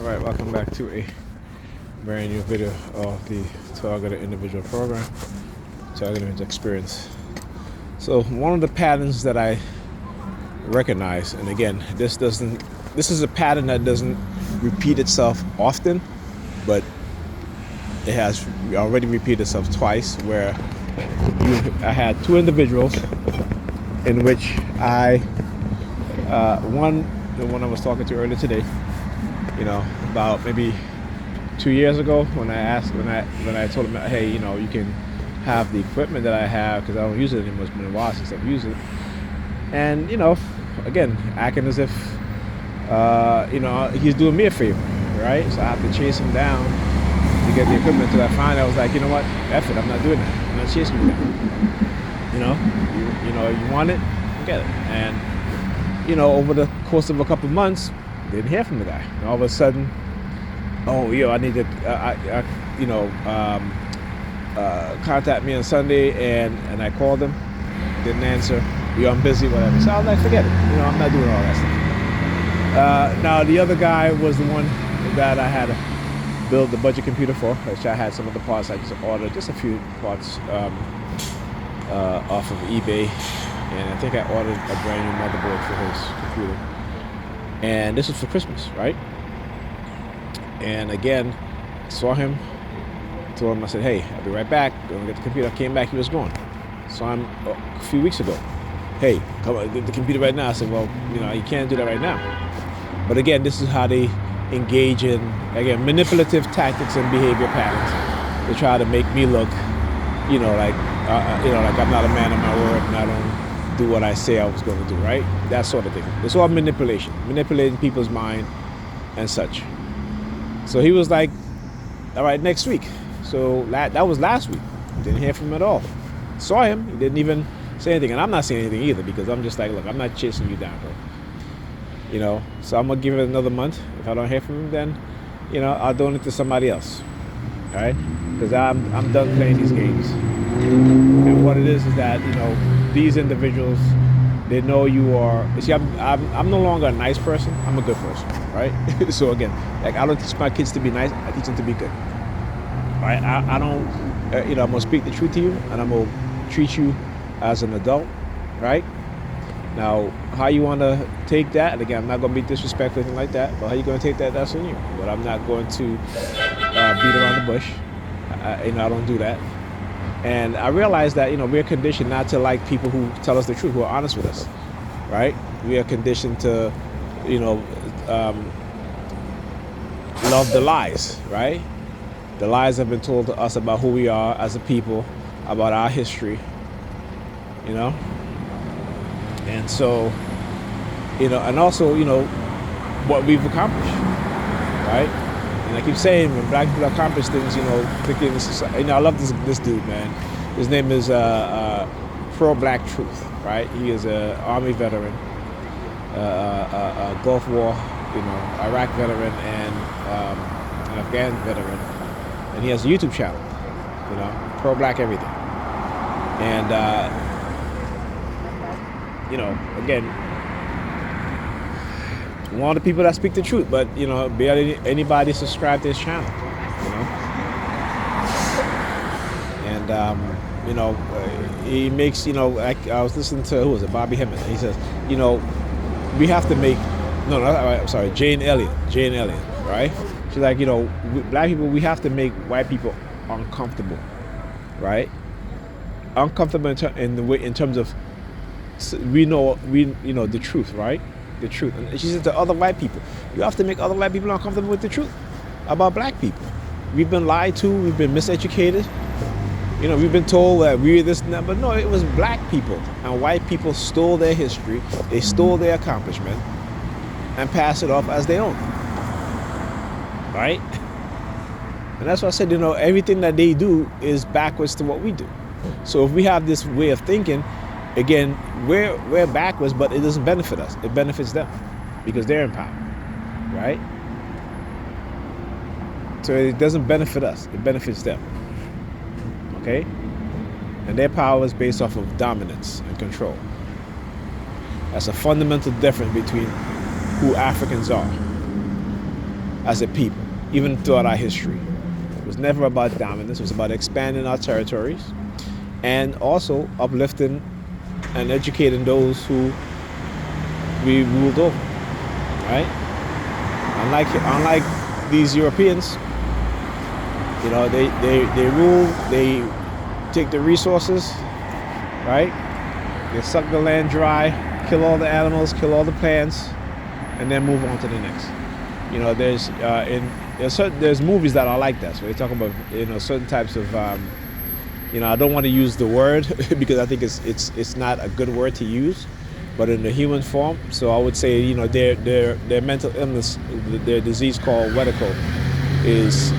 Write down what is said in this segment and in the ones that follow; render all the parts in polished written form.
Alright, welcome back to a brand new video of the Targeted Individual Program, Targeted Experience. So one of the patterns that I recognize, and again, this is a pattern that doesn't repeat itself often, but it has already repeated itself twice, where I had two individuals in which the one I was talking to earlier today, about maybe 2 years ago, when I told him, hey, you can have the equipment that I have, because I don't use it anymore. It's been a while since I've used it. And again, acting as if he's doing me a favor, right? So I have to chase him down to get the equipment. Until I finally, I was like, you know what, F it, I'm not doing that. I'm not chasing you down. You want it, get it. And over the course of a couple months, didn't hear from the guy. And all of a sudden, I need to, contact me on Sunday, and I called him, didn't answer. I'm busy, whatever. So I was like, forget it. I'm not doing all that stuff. Now the other guy was the one that I had to build the budget computer for, which I had some of the parts. I just ordered just a few parts off of eBay, and I think I ordered a brand new motherboard for his computer. And this was for Christmas, right? And again, saw him, told him, I said, hey, I'll be right back. Go get the computer. I came back, he was gone. Saw him a few weeks ago. Hey, come on, get the computer right now. I said, well, you can't do that right now. But again, this is how they engage in, again, manipulative tactics and behavior patterns to try to make me look, like I'm not a man of my word, and I don't do what I say I was going to do, right? That sort of thing. It's all manipulation, manipulating people's mind and such. So he was like, all right, next week. So that was last week. Didn't hear from him at all. Saw him, he didn't even say anything. And I'm not saying anything either, because I'm just like, look, I'm not chasing you down, bro. So I'm going to give it another month. If I don't hear from him, then, I'll donate to somebody else. All right? Because I'm done playing these games. And what it is that, these individuals, they know you are. See, I'm no longer a nice person. I'm a good person, right? So again, like, I don't teach my kids to be nice. I teach them to be good. Right? I don't. I'm gonna speak the truth to you, and I'm gonna treat you as an adult, right? Now, how you want to take that? And again, I'm not gonna be disrespectful or anything like that. But how you gonna take that? That's on you. But I'm not going to beat around the bush. I don't do that. And I realize that, we're conditioned not to like people who tell us the truth, who are honest with us, right? We are conditioned to, love the lies, right? The lies have been told to us about who we are as a people, about our history, And so, and also, what we've accomplished, right? And I keep saying, when black people accomplish things, thinking this is, I love this dude, man. His name is Pro-Black Truth, right? He is an Army veteran, a Gulf War, Iraq veteran, and an Afghan veteran. And he has a YouTube channel, pro-black everything. And, again, one of the people that speak the truth, but barely anybody subscribe to his channel, and he makes, like, I was listening to, who was it, Bobby Hemmett. He says, we have to make, Jane Elliott, right? She's like, black people, we have to make white people uncomfortable, right? Uncomfortable in terms of, we know the truth, right? The truth. And she said to other white people, you have to make other white people uncomfortable with the truth about black people. We've been lied to, we've been miseducated, we've been told that we're this and that, but no, it was black people, and white people stole their history, they stole their accomplishment, and passed it off as their own, right? And that's why I said, everything that they do is backwards to what we do. So if we have this way of thinking, again, we're backwards, but it doesn't benefit us. It benefits them because they're in power, right? So it doesn't benefit us. It benefits them, okay? And their power is based off of dominance and control. That's a fundamental difference between who Africans are. as a people, even throughout our history. It was never about dominance. It was about expanding our territories and also uplifting and educating those who we ruled over, right? Unlike these Europeans, they rule, they take the resources, right? They suck the land dry, kill all the animals, kill all the plants, and then move on to the next. There's movies that are like that. So they talk about certain types of I don't want to use the word because I think it's not a good word to use, but in the human form. So I would say their mental illness, their disease called Wedico, is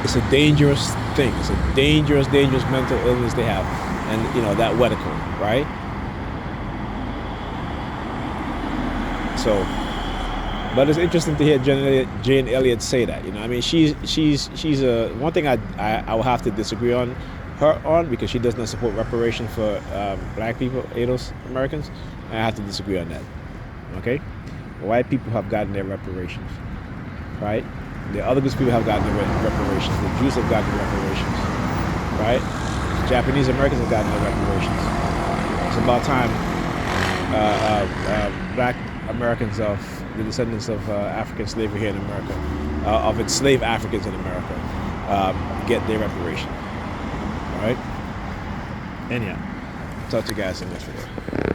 it's a dangerous thing. It's a dangerous mental illness they have, and that Wedico, right? So, but it's interesting to hear Jane Elliott say that. I mean, she's a one thing I will have to disagree on her on, because she does not support reparations for black people, Native Americans. I have to disagree on that. Okay, white people have gotten their reparations, right? The other groups of people have gotten their reparations. The Jews have gotten their reparations, right? Japanese Americans have gotten their reparations. It's about time black Americans of the descendants of African slavery here in America, of enslaved Africans in America, get their reparation. All right? Anyhow, talk to you guys in the next video.